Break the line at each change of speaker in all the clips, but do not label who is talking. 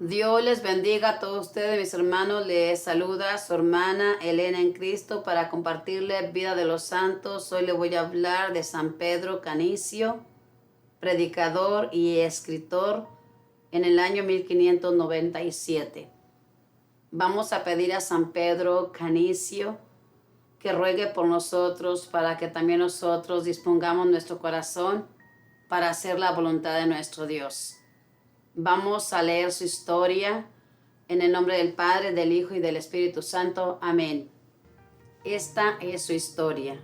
Dios les bendiga a todos ustedes, mis hermanos. Les saluda su hermana Elena en Cristo para compartirles vida de los santos. Hoy les voy a hablar de San Pedro Canicio, predicador y escritor en el año 1597. Vamos a pedir a San Pedro Canicio que ruegue por nosotros para que también nosotros dispongamos nuestro corazón para hacer la voluntad de nuestro Dios. Vamos a leer su historia en el nombre del Padre, del Hijo y del Espíritu Santo. Amén. Esta es su historia.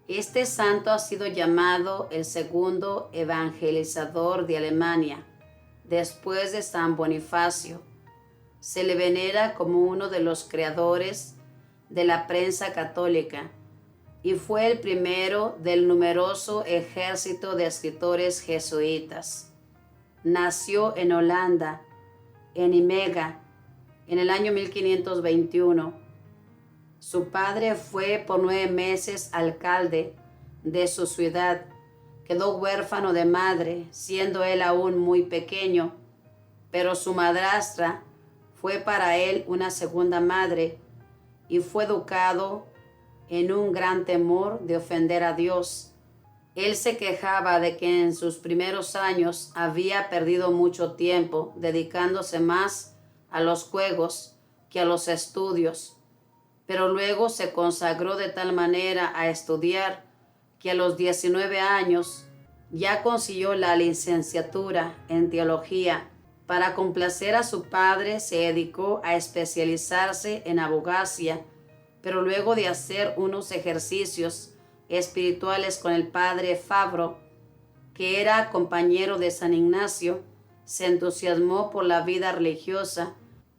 Este santo ha sido llamado el segundo evangelizador de Alemania, después de San Bonifacio. Se le venera como uno de los creadores de la prensa católica y fue el primero del numeroso ejército de escritores jesuitas. Nació en Holanda, en Nimega, en el año 1521. Su padre fue por 9 meses alcalde de su ciudad. Quedó huérfano de madre, siendo él aún muy pequeño, pero su madrastra fue para él una segunda madre y fue educado en un gran temor de ofender a Dios. Él se quejaba de que en sus primeros años había perdido mucho tiempo dedicándose más a los juegos que a los estudios, pero luego se consagró de tal manera a estudiar que a los 19 años ya consiguió la licenciatura en teología. Para complacer a su padre se dedicó a especializarse en abogacía, pero luego de hacer unos ejercicios espirituales con el padre Fabro, que era compañero de San Ignacio, se entusiasmó por la vida religiosa,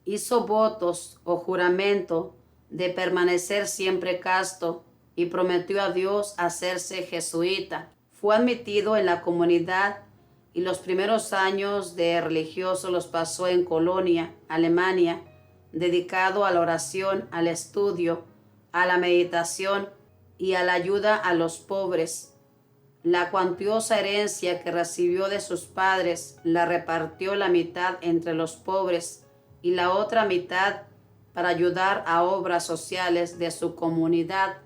hizo votos o juramento de permanecer siempre casto y prometió a Dios hacerse jesuita. Fue admitido en la comunidad y los primeros años de religioso los pasó en Colonia, Alemania, dedicado a la oración, al estudio, a la meditación y a la ayuda a los pobres. La cuantiosa herencia que recibió de sus padres la repartió la mitad entre los pobres y la otra mitad para ayudar a obras sociales de su comunidad.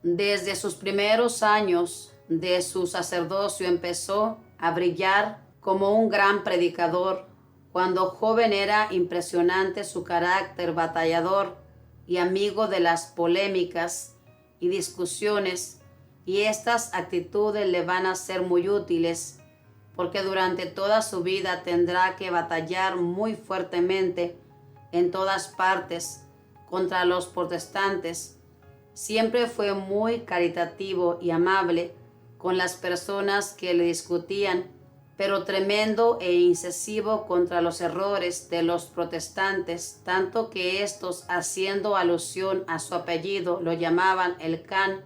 Desde sus primeros años de su sacerdocio empezó a brillar como un gran predicador. Cuando joven era impresionante su carácter batallador y amigo de las polémicas y discusiones, y estas actitudes le van a ser muy útiles porque durante toda su vida tendrá que batallar muy fuertemente en todas partes contra los protestantes. Siempre fue muy caritativo y amable con las personas que le discutían, pero tremendo e incisivo contra los errores de los protestantes, tanto que estos, haciendo alusión a su apellido, lo llamaban el Can,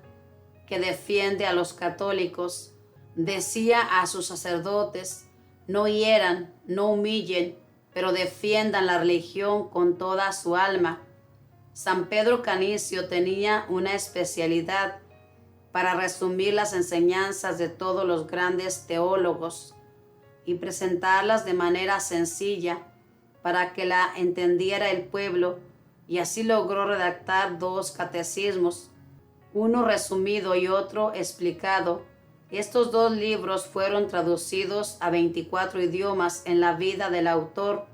que defiende a los católicos. Decía a sus sacerdotes: no hieran, no humillen, pero defiendan la religión con toda su alma. San Pedro Canicio tenía una especialidad para resumir las enseñanzas de todos los grandes teólogos y presentarlas de manera sencilla para que la entendiera el pueblo, y así logró redactar 2 catecismos, uno resumido y otro explicado. Estos 2 libros fueron traducidos a 24 idiomas en la vida del autor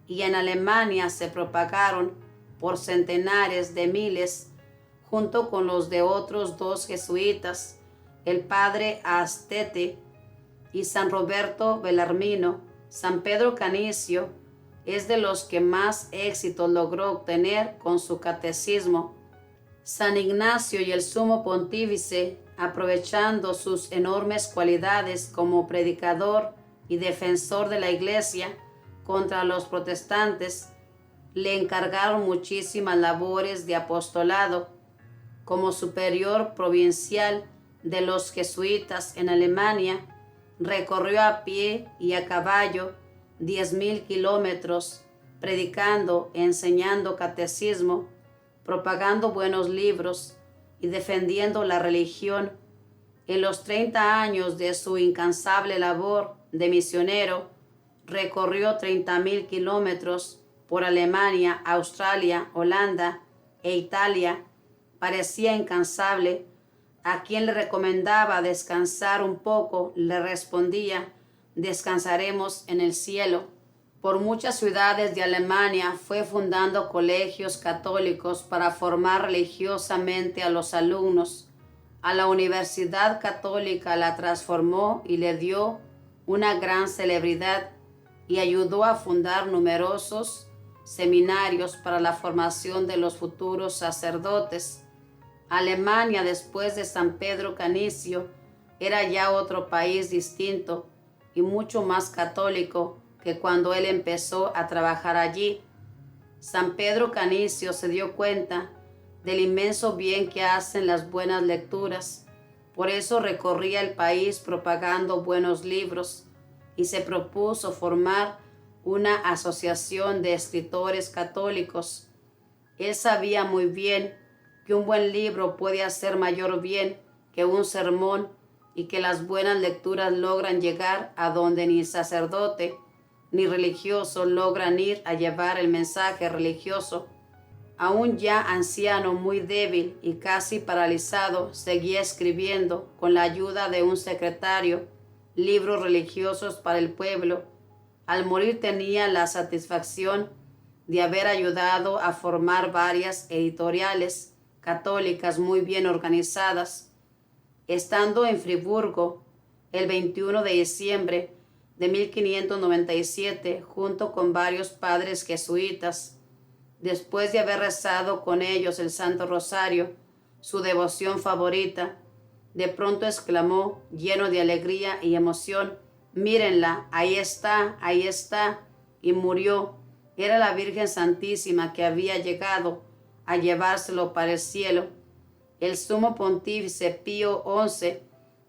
y en Alemania se propagaron por centenares de miles, junto con los de otros 2 jesuitas, el padre Astete y San Roberto Bellarmino. San Pedro Canicio es de los que más éxito logró obtener con su catecismo. San Ignacio y el sumo pontífice, aprovechando sus enormes cualidades como predicador y defensor de la Iglesia contra los protestantes, le encargaron muchísimas labores de apostolado. Como superior provincial de los jesuitas en Alemania, recorrió a pie y a caballo 10,000 kilómetros, predicando, enseñando catecismo, propagando buenos libros y defendiendo la religión. En los 30 años de su incansable labor de misionero, recorrió 30.000 kilómetros por Alemania, Australia, Holanda e Italia. Parecía incansable. A quien le recomendaba descansar un poco, le respondía: descansaremos en el cielo. Por muchas ciudades de Alemania fue fundando colegios católicos para formar religiosamente a los alumnos. A la Universidad Católica la transformó y le dio una gran celebridad, y ayudó a fundar numerosos seminarios para la formación de los futuros sacerdotes. Alemania, después de San Pedro Canicio, era ya otro país distinto y mucho más católico que cuando él empezó a trabajar allí. San Pedro Canicio se dio cuenta del inmenso bien que hacen las buenas lecturas. Por eso recorría el país propagando buenos libros y se propuso formar una asociación de escritores católicos. Él sabía muy bien que un buen libro puede hacer mayor bien que un sermón, y que las buenas lecturas logran llegar a donde ni sacerdote ni religioso logran ir a llevar el mensaje religioso. Aún ya anciano, muy débil y casi paralizado, seguía escribiendo, con la ayuda de un secretario, libros religiosos para el pueblo. Al morir tenía la satisfacción de haber ayudado a formar varias editoriales católicas muy bien organizadas. Estando en Friburgo el 21 de diciembre de 1597, junto con varios padres jesuitas, después de haber rezado con ellos el Santo Rosario, su devoción favorita, de pronto exclamó, lleno de alegría y emoción: mírenla, ahí está, y murió. Era la Virgen Santísima que había llegado a llevárselo para el cielo. El sumo pontífice Pío XI,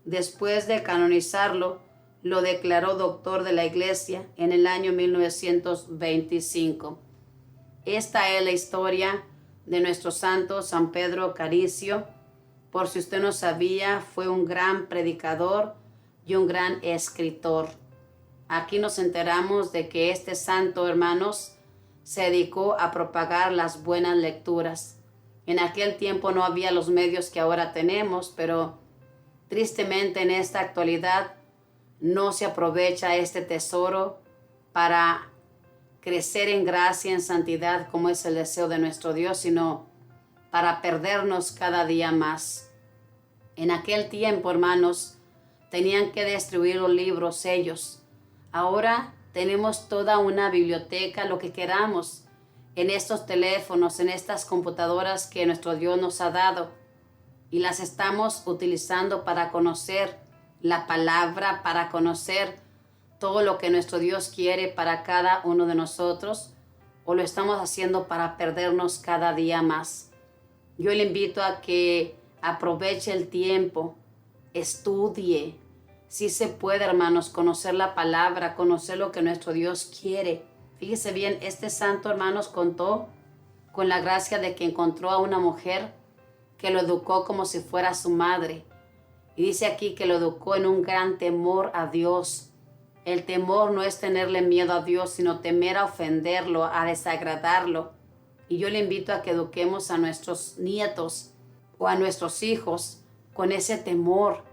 después de canonizarlo, lo declaró doctor de la Iglesia en el año 1925. Esta es la historia de nuestro santo San Pedro Canicio. Por si usted no sabía, fue un gran predicador y un gran escritor. Aquí nos enteramos de que este santo, hermanos, se dedicó a propagar las buenas lecturas. En aquel tiempo no había los medios que ahora tenemos, pero tristemente en esta actualidad no se aprovecha este tesoro para crecer en gracia, en santidad, como es el deseo de nuestro Dios, sino para perdernos cada día más. En aquel tiempo, hermanos, tenían que destruir los libros ellos. Ahora tenemos toda una biblioteca, lo que queramos, en estos teléfonos, en estas computadoras que nuestro Dios nos ha dado, y las estamos utilizando para conocer la palabra, para conocer todo lo que nuestro Dios quiere para cada uno de nosotros, o lo estamos haciendo para perdernos cada día más. Yo le invito a que aproveche el tiempo, estudie. Si se puede, hermanos, conocer la palabra, conocer lo que nuestro Dios quiere. Fíjese bien, este santo, hermanos, contó con la gracia de que encontró a una mujer que lo educó como si fuera su madre. Y dice aquí que lo educó en un gran temor a Dios. El temor no es tenerle miedo a Dios, sino temer a ofenderlo, a desagradarlo. Y yo le invito a que eduquemos a nuestros nietos o a nuestros hijos con ese temor,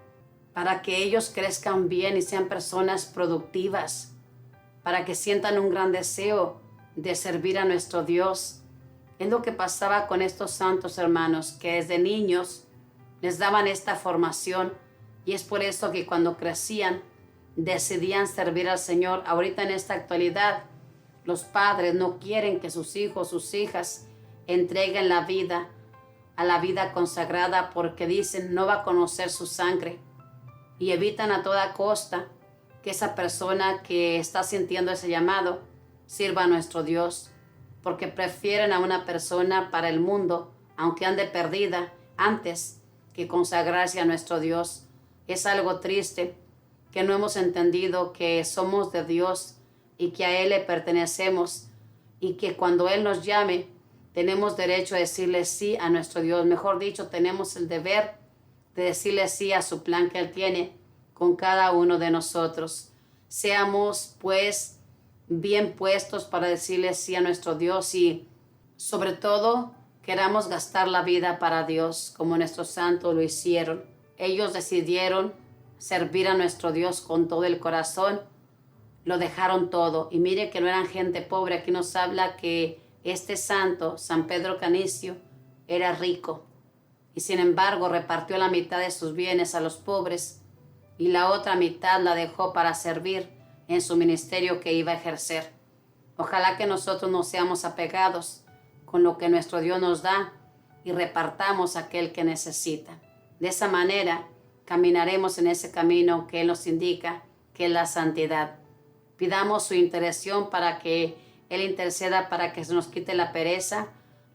para que ellos crezcan bien y sean personas productivas, para que sientan un gran deseo de servir a nuestro Dios. Es lo que pasaba con estos santos, hermanos, que desde niños les daban esta formación, y es por eso que cuando crecían decidían servir al Señor. Ahorita en esta actualidad los padres no quieren que sus hijos, sus hijas entreguen la vida a la vida consagrada, porque dicen no va a conocer su sangre, y evitan a toda costa que esa persona que está sintiendo ese llamado sirva a nuestro Dios, porque prefieren a una persona para el mundo, aunque ande perdida, antes que consagrarse a nuestro Dios. Es algo triste que no hemos entendido que somos de Dios y que a Él le pertenecemos, y que cuando Él nos llame tenemos derecho a decirle sí a nuestro Dios. Mejor dicho, tenemos el deber de decirle sí a su plan que Él tiene con cada uno de nosotros. Seamos, pues, bien puestos para decirle sí a nuestro Dios y sobre todo queramos gastar la vida para Dios como nuestros santos lo hicieron. Ellos decidieron servir a nuestro Dios con todo el corazón, lo dejaron todo y mire que no eran gente pobre. Aquí nos habla que este santo, San Pedro Canicio, era rico y sin embargo repartió la mitad de sus bienes a los pobres y la otra mitad la dejó para servir en su ministerio que iba a ejercer. Ojalá que nosotros no seamos apegados con lo que nuestro Dios nos da y repartamos a aquel que necesita. De esa manera caminaremos en ese camino que Él nos indica, que es la santidad. Pidamos su intercesión para que Él interceda para que se nos quite la pereza,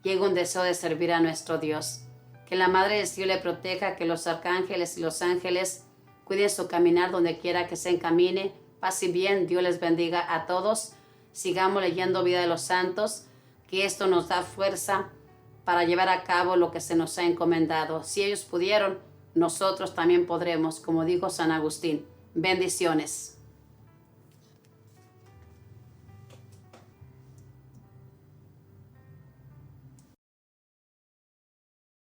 llegue un deseo de servir a nuestro Dios. Que la Madre del Cielo le proteja, que los arcángeles y los ángeles cuiden su caminar donde quiera que se encamine. Paz y bien, Dios les bendiga a todos. Sigamos leyendo Vida de los Santos, que esto nos da fuerza para llevar a cabo lo que se nos ha encomendado. Si ellos pudieron, nosotros también podremos, como dijo San Agustín. Bendiciones.